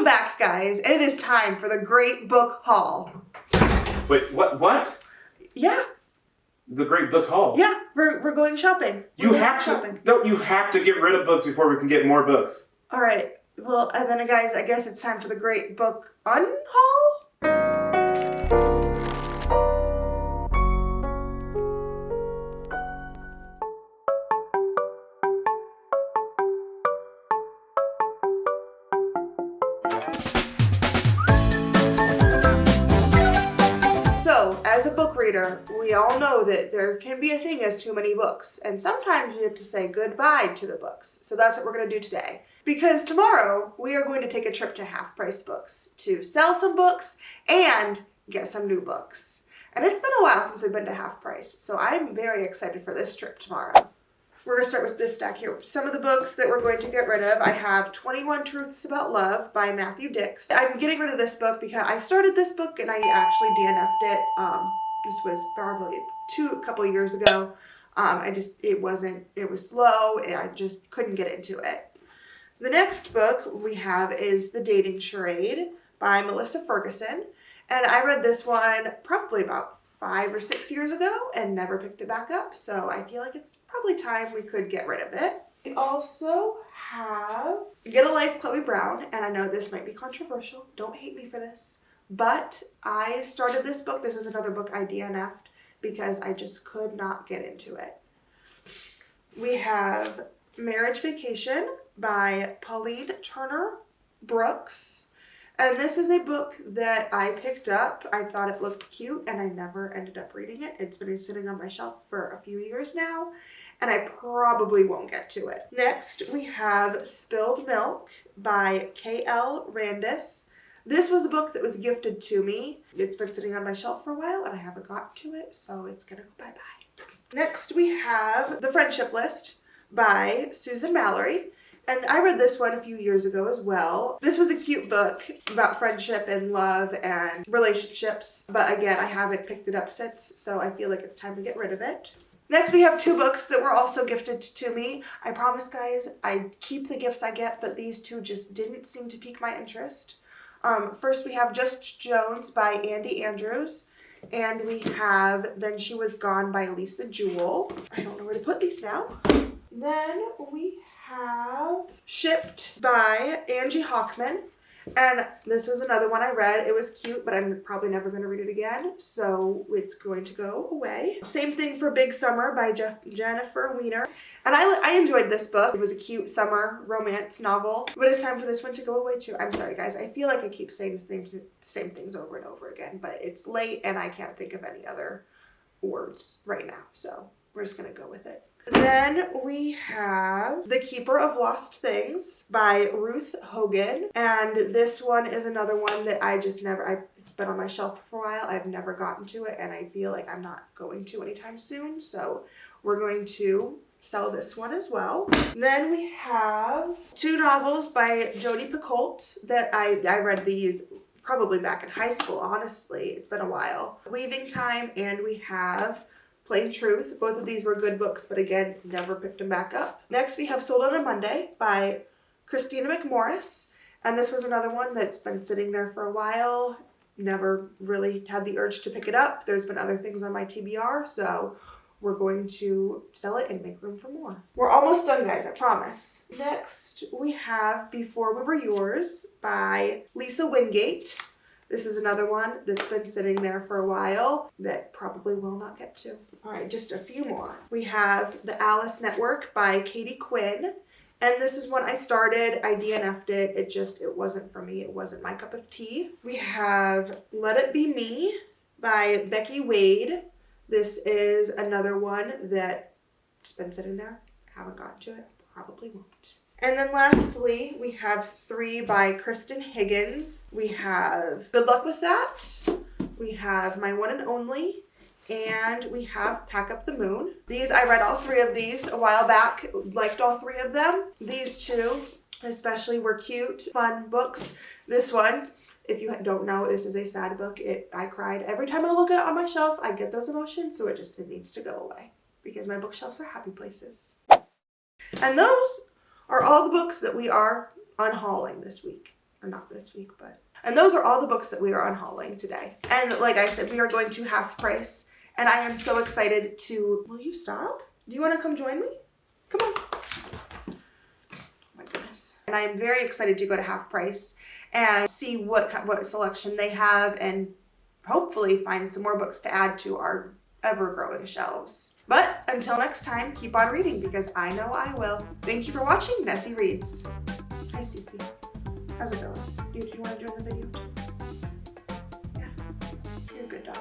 Welcome back, guys. It is time for the Great Book Haul. Wait, what? Yeah. The Great Book Haul? Yeah, we're going shopping. You have to get rid of books before we can get more books. All right. Well, and then, guys, I guess it's time for the Great Book Unhaul? So, as a book reader, we all know that there can be a thing as too many books, and sometimes we have to say goodbye to the books. So that's what we're going to do today. Because tomorrow, we are going to take a trip to Half Price Books to sell some books and get some new books. And it's been a while since I've been to Half Price, so I'm very excited for this trip tomorrow. We're going to start with this stack here. Some of the books that we're going to get rid of, I have 21 Truths About Love by Matthew Dix. I'm getting rid of this book because I started this book and I actually DNF'd it. This was probably a couple of years ago. It was slow. I just couldn't get into it. The next book we have is The Dating Charade by Melissa Ferguson. And I read this one probably about 5 or 6 years ago and never picked it back up. So I feel like it's probably time we could get rid of it. We also have Get a Life, Chloe Brown. And I know this might be controversial. Don't hate me for this. But I started this book. This was another book I DNF'd because I just could not get into it. We have Marriage Vacation by Pauline Turner Brooks. And this is a book that I picked up. I thought it looked cute and I never ended up reading it. It's been sitting on my shelf for a few years now and I probably won't get to it. Next, we have Spilled Milk by K.L. Randis. This was a book that was gifted to me. It's been sitting on my shelf for a while and I haven't gotten to it, so it's gonna go bye-bye. Next, we have The Friendship List by Susan Mallory. And I read this one a few years ago as well. This was a cute book about friendship and love and relationships. But again, I haven't picked it up since, so I feel like it's time to get rid of it. Next, we have 2 books that were also gifted to me. I promise, guys, I keep the gifts I get, but these 2 just didn't seem to pique my interest. First, we have Just Jones by Andy Andrews. And we have Then She Was Gone by Lisa Jewell. I don't know where to put these now. Then we have Shipped by Angie Hockman. And this was another one I read. It was cute, but I'm probably never going to read it again, so it's going to go away. Same thing for Big Summer by Jennifer Weiner. And I enjoyed this book. It was a cute summer romance novel, but it's time for this one to go away too. I'm sorry, guys. I feel like I keep saying the same things over and over again, but it's late and I can't think of any other words right now, so we're just going to go with it. Then we have The Keeper of Lost Things by Ruth Hogan. And this one is another one that it's been on my shelf for a while. I've never gotten to it and I feel like I'm not going to anytime soon. So we're going to sell this one as well. Then we have 2 novels by Jodi Picoult that I read these probably back in high school, honestly. It's been a while. Leaving Time, and we have Plain Truth. Both of these were good books, but again, never picked them back up. Next, we have Sold on a Monday by Christina McMorris. And this was another one that's been sitting there for a while. Never really had the urge to pick it up. There's been other things on my TBR, so we're going to sell it and make room for more. We're almost done, guys, I promise. Next, we have Before We Were Yours by Lisa Wingate. This is another one that's been sitting there for a while that probably will not get to. All right, just a few more. We have The Alice Network by Katie Quinn. And this is one I started. I DNF'd it. It wasn't for me. It wasn't my cup of tea. We have Let It Be Me by Becky Wade. This is another one that's been sitting there. I haven't gotten to it. Probably won't. And then lastly, we have 3 by Kristen Higgins. We have Good Luck With That. We have My One and Only. And we have Pack Up the Moon. I read all 3 of these a while back. Liked all 3 of them. These 2 especially were cute, fun books. This one, if you don't know, this is a sad book. I cried. Every time I look at it on my shelf, I get those emotions, so it needs to go away. Because my bookshelves are happy places. And those are all the books that we are unhauling this week. or not this week, but. And those are all the books that we are unhauling today. And like I said, we are going to half price. And I am so excited to, will you stop? Do you want to come join me? Come on. Oh my goodness. And I am very excited to go to half price and see what selection they have and hopefully find some more books to add to our ever-growing shelves. But until next time, keep on reading because I know I will. Thank you for watching Nessie Reads. Hi, Cece. How's it going? Do you want to join the video too? Yeah. You're a good dog.